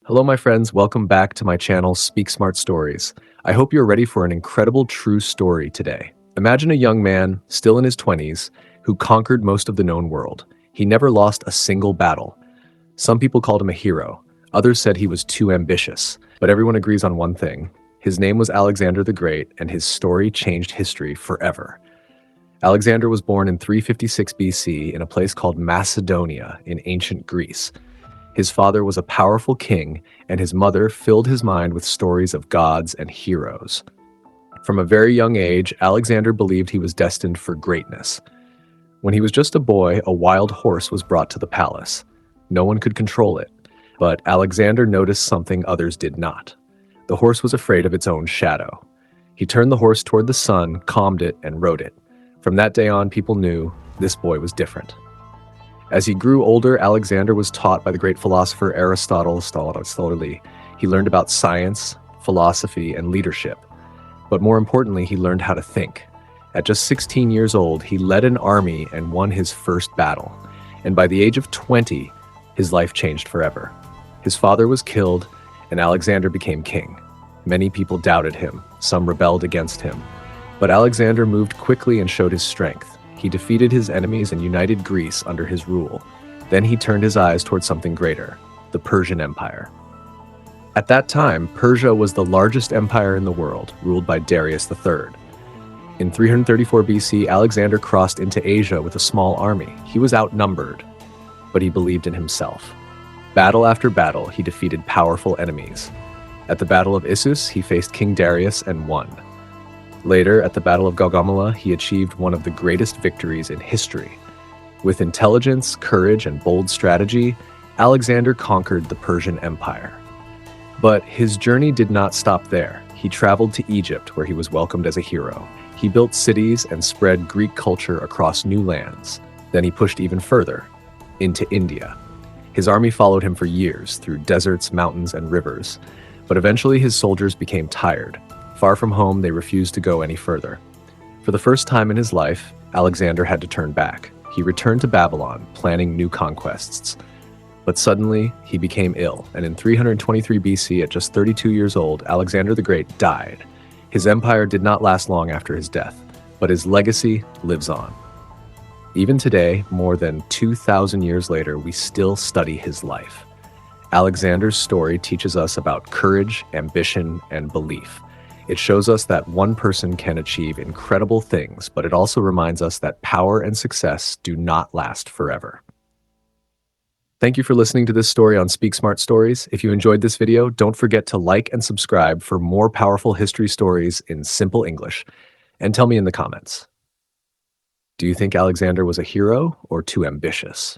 Hello, my friends. Welcome back to my channel, Speak Smart Stories. I hope you're ready for an incredible true story today. Imagine a young man, still in his 20s, who conquered most of the known world. He never lost a single battle. Some people called him a hero. Others said he was too ambitious. But everyone agrees on one thing. His name was Alexander the Great, and his story changed history forever. Alexander was born in 356 BC in a place called Macedonia in ancient Greece. His father was a powerful king, and his mother filled his mind with stories of gods and heroes. From a very young age, Alexander believed he was destined for greatness. When he was just a boy, a wild horse was brought to the palace. No one could control it, but Alexander noticed something others did not. The horse was afraid of its own shadow. He turned the horse toward the sun, calmed it, and rode it. From that day on, people knew this boy was different. As he grew older, Alexander was taught by the great philosopher Aristotle. He learned about science, philosophy, and leadership. But more importantly, he learned how to think. At just 16 years old, he led an army and won his first battle. And by the age of 20, his life changed forever. His father was killed, and Alexander became king. Many people doubted him. Some rebelled against him. But Alexander moved quickly and showed his strength. He defeated his enemies and united Greece under his rule. Then he turned his eyes towards something greater, the Persian Empire. At that time, Persia was the largest empire in the world, ruled by Darius III. In 334 BC, Alexander crossed into Asia with a small army. He was outnumbered, but he believed in himself. Battle after battle, he defeated powerful enemies. At the Battle of Issus, he faced King Darius and won. Later, at the Battle of Gaugamela, he achieved one of the greatest victories in history. With intelligence, courage, and bold strategy, Alexander conquered the Persian Empire. But his journey did not stop there. He traveled to Egypt, where he was welcomed as a hero. He built cities and spread Greek culture across new lands. Then he pushed even further, into India. His army followed him for years, through deserts, mountains, and rivers. But eventually his soldiers became tired. Far from home, they refused to go any further. For the first time in his life, Alexander had to turn back. He returned to Babylon, planning new conquests. But suddenly, he became ill, and in 323 BC, at just 32 years old, Alexander the Great died. His empire did not last long after his death, but his legacy lives on. Even today, more than 2,000 years later, we still study his life. Alexander's story teaches us about courage, ambition, and belief. It shows us that one person can achieve incredible things, but it also reminds us that power and success do not last forever. Thank you for listening to this story on Speak Smart Stories. If you enjoyed this video, don't forget to like and subscribe for more powerful history stories in simple English. And tell me in the comments, do you think Alexander was a hero or too ambitious?